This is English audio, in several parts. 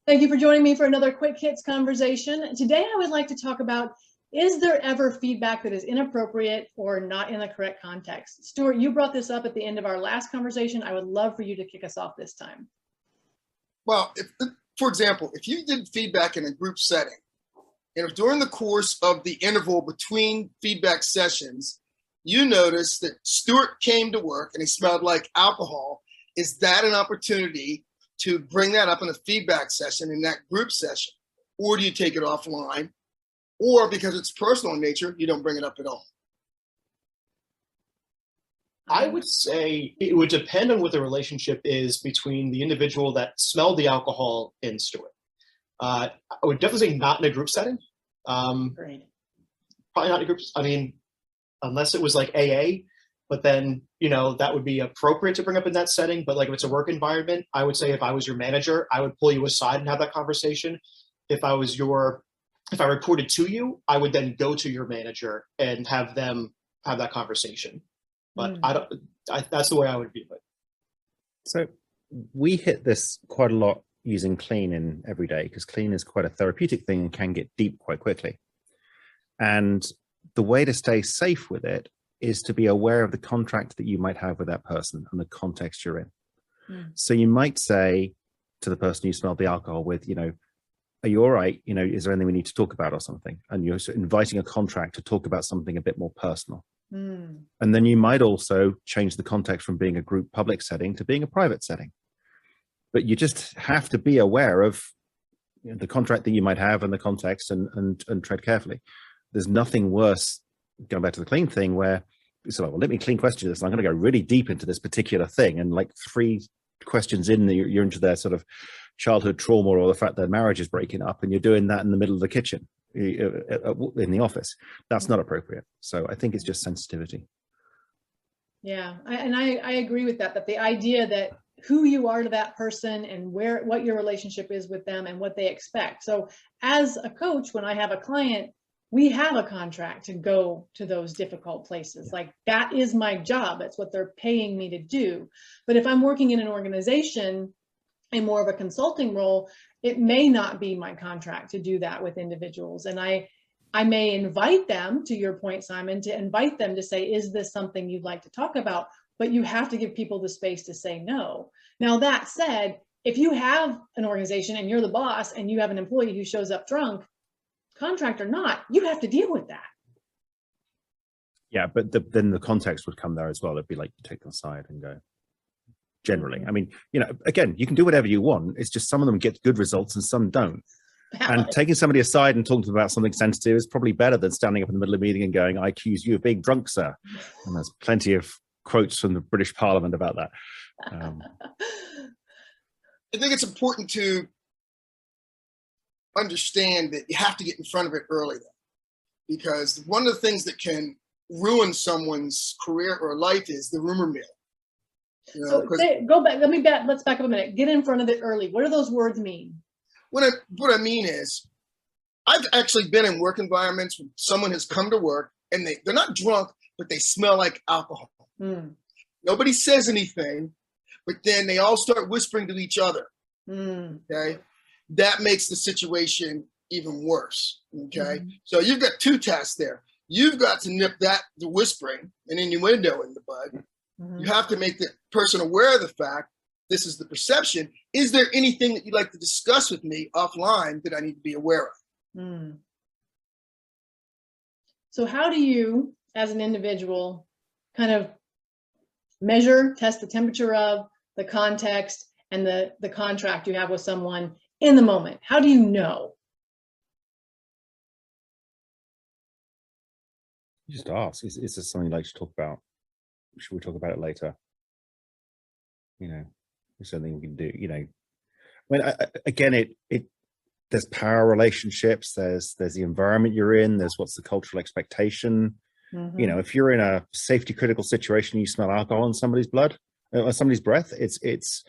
Thank you for joining me for another Quick Hits conversation. Today, I would like to talk about, is there ever feedback that is inappropriate or not in the correct context? Stewart, you brought this up at the end of our last conversation. I would love for you to kick us off this time. Well, for example, if you did feedback in a group setting, and if during the course of the interval between feedback sessions, you notice that Stewart came to work and he smelled like alcohol, is that an opportunity to bring that up in a feedback session in that group session? Or do you take it offline? Or because it's personal in nature, you don't bring it up at all? I would say it would depend on what the relationship is between the individual that smelled the alcohol and Stewart. I would definitely say not in a group setting. Great. Probably not in a group. I mean, unless it was like AA, but then, you know, that would be appropriate to bring up in that setting. But like if it's a work environment, I would say if I was your manager, I would pull you aside and have that conversation. If I reported to you, I would then go to your manager and have them have that conversation. But that's the way I would view it. So we hit this quite a lot using clean in every day, because clean is quite a therapeutic thing and can get deep quite quickly. And the way to stay safe with it is to be aware of the contract that you might have with that person and the context you're in. So you might say to the person you smelled the alcohol with, you know, are you all right? You know, is there anything we need to talk about or something? And you're inviting a contract to talk about something a bit more personal. And then you might also change the context from being a group public setting to being a private setting. But you just have to be aware of, you know, the contract that you might have and the context, and tread carefully. There's nothing worse, going back to the clean thing, where it's like, well, let me clean question this. I'm going to go really deep into this particular thing. And like 3 questions in, you're into their sort of childhood trauma or the fact their marriage is breaking up, and you're doing that in the middle of the kitchen in the office. That's not appropriate. So I think it's just sensitivity. Yeah, I agree with that, that the idea that who you are to that person and what your relationship is with them and what they expect. So as a coach, when I have a client, we have a contract to go to those difficult places. Like, that is my job. That's what they're paying me to do. But if I'm working in an organization in more of a consulting role, it may not be my contract to do that with individuals. And I may invite them, to your point, Simon, to invite them to say, is this something you'd like to talk about? But you have to give people the space to say no. Now, that said, if you have an organization and you're the boss and you have an employee who shows up drunk, contract or not, you have to deal with that. Yeah, but then the context would come there as well. It'd be like, you take them aside and go. Generally, I mean, you know, again, you can do whatever you want. It's just some of them get good results and some don't. And taking somebody aside and talking to them about something sensitive is probably better than standing up in the middle of a meeting and going, I accuse you of being drunk, sir. And there's plenty of quotes from the British Parliament about that. I think it's important to understand that you have to get in front of it early, though, because one of the things that can ruin someone's career or life is the rumor mill. You know, so let's back up a minute. Get in front of it early. What do those words mean? What I mean is, I've actually been in work environments where someone has come to work and they're not drunk, but they smell like alcohol. Nobody says anything, but then they all start whispering to each other. Okay, that makes the situation even worse. Okay, so you've got 2 tasks there. You've got to nip the whispering and innuendo in the bud. You have to make the person aware of the fact this is the perception. Is there anything that you'd like to discuss with me offline that I need to be aware of? So how do you, as an individual, kind of test the temperature of the context and the contract you have with someone in the moment? How do you know? You just ask, is this something you'd like to talk about? Should we talk about it later? You know, it's something we can do, you know. I mean, again, there's power relationships, there's the environment you're in, there's what's the cultural expectation. You know, if you're in a safety critical situation, you smell alcohol in somebody's blood or somebody's breath, it's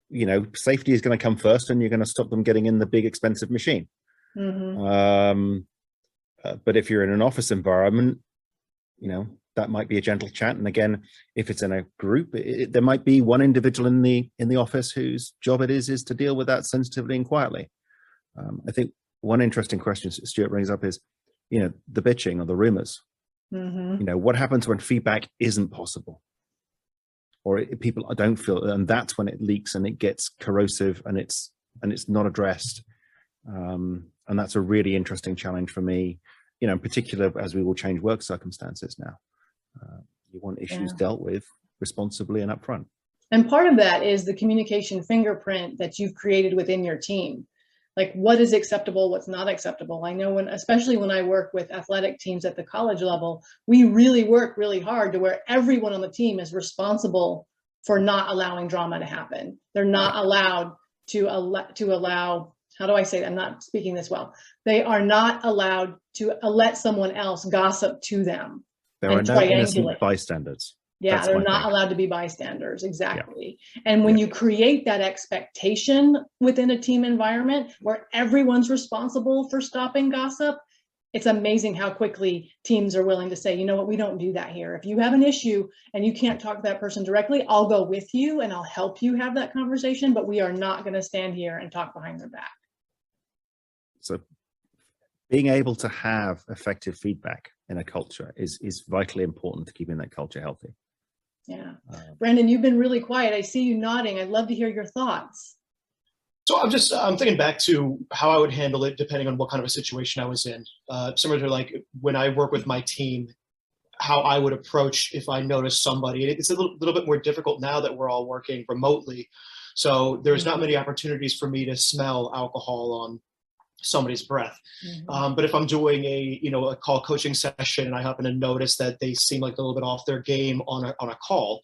you know, safety is going to come first, and you're going to stop them getting in the big expensive machine. But if you're in an office environment, you know, that might be a gentle chat. And again, if it's in a group, there might be one individual in the office whose job it is to deal with that sensitively and quietly. I think one interesting question Stewart brings up is, the bitching or the rumors. What happens when feedback isn't possible, or people don't feel, and that's when it leaks and it gets corrosive and it's not addressed. And that's a really interesting challenge for me, in particular, as we will change work circumstances now. You want issues dealt with responsibly and upfront. And part of that is the communication fingerprint that you've created within your team. Like, what is acceptable, what's not acceptable. I know especially when I work with athletic teams at the college level, we really work really hard to where everyone on the team is responsible for not allowing drama to happen. They're not allowed to allow, how do I say that? I'm not speaking this well. They are not allowed to let someone else gossip to them. There are no innocent bystanders. Yeah, That's they're my not thing. allowed to be bystanders. Exactly. Yeah. And when you create that expectation within a team environment where everyone's responsible for stopping gossip, it's amazing how quickly teams are willing to say, you know what, we don't do that here. If you have an issue and you can't talk to that person directly, I'll go with you and I'll help you have that conversation, but we are not going to stand here and talk behind their back. So being able to have effective feedback in a culture is vitally important to keeping that culture healthy. Yeah. Brandon, you've been really quiet. I see you nodding. I'd love to hear your thoughts. So I'm thinking back to how I would handle it depending on what kind of a situation I was in. Similar to like when I work with my team, how I would approach if I notice somebody. It's a little bit more difficult now that we're all working remotely. So there's not many opportunities for me to smell alcohol on somebody's breath. But if I'm doing a call coaching session and I happen to notice that they seem like a little bit off their game on a call,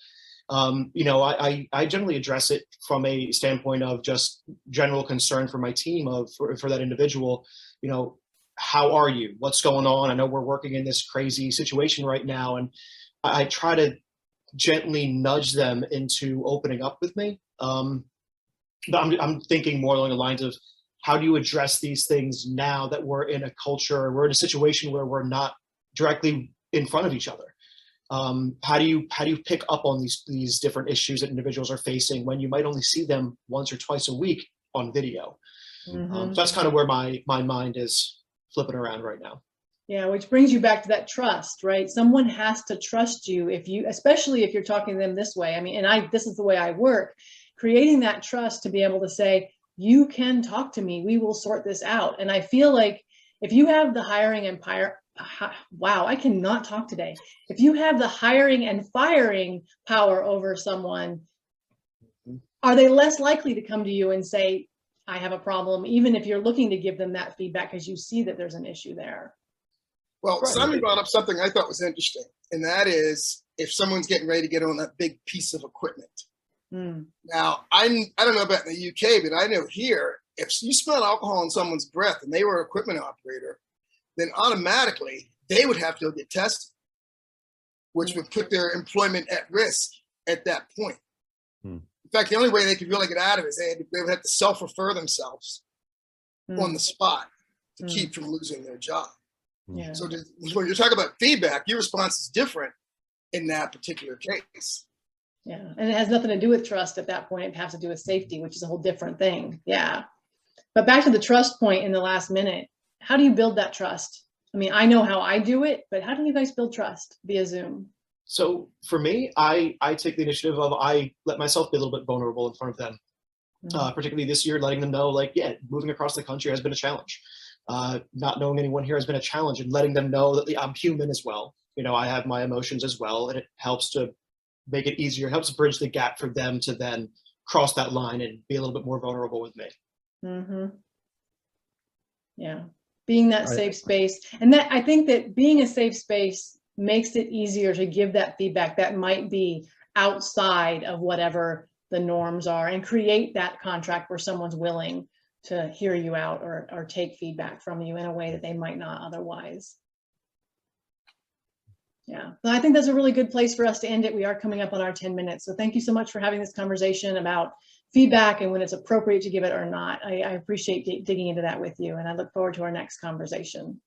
I generally address it from a standpoint of just general concern for my team for that individual. How are you? What's going on? I know we're working in this crazy situation right now, and I try to gently nudge them into opening up with me. But I'm thinking more along the lines of, how do you address these things now that we're in a culture, we're in a situation where we're not directly in front of each other? How do you pick up on these different issues that individuals are facing when you might only see them once or twice a week on video? So that's kind of where my mind is flipping around right now. Yeah, which brings you back to that trust, right? Someone has to trust you especially if you're talking to them this way. I mean, this is the way I work, creating that trust to be able to say, you can talk to me, we will sort this out. And I feel like if you have the hiring and wow, I cannot talk today. If you have the hiring and firing power over someone, are they less likely to come to you and say, I have a problem, even if you're looking to give them that feedback because you see that there's an issue there? Well, Simon brought up something I thought was interesting, and that is if someone's getting ready to get on that big piece of equipment. Now, I don't know about in the UK, but I know here, if you smell alcohol in someone's breath and they were an equipment operator, then automatically they would have to get tested, which would put their employment at risk at that point. In fact, the only way they could really get out of it is they would have to self-refer themselves on the spot to keep from losing their job. Yeah. So when you're talking about feedback, your response is different in that particular case. Yeah, and it has nothing to do with trust at that point. It has to do with safety, which is a whole different thing. Yeah. But back to the trust point in the last minute, how do you build that trust? I mean, I know how I do it, but how do you guys build trust via Zoom? So for me, I take the initiative of, I let myself be a little bit vulnerable in front of them, particularly this year, letting them know, like, yeah, moving across the country has been a challenge. Not knowing anyone here has been a challenge, and letting them know that I'm human as well. I have my emotions as well, and it helps to make it easier, helps bridge the gap for them to then cross that line and be a little bit more vulnerable with me. Yeah, being that safe space. And that, I think that being a safe space makes it easier to give that feedback that might be outside of whatever the norms are, and create that contract where someone's willing to hear you out or take feedback from you in a way that they might not otherwise. Yeah, so I think that's a really good place for us to end it. We are coming up on our 10 minutes. So thank you so much for having this conversation about feedback and when it's appropriate to give it or not. I appreciate digging into that with you, and I look forward to our next conversation.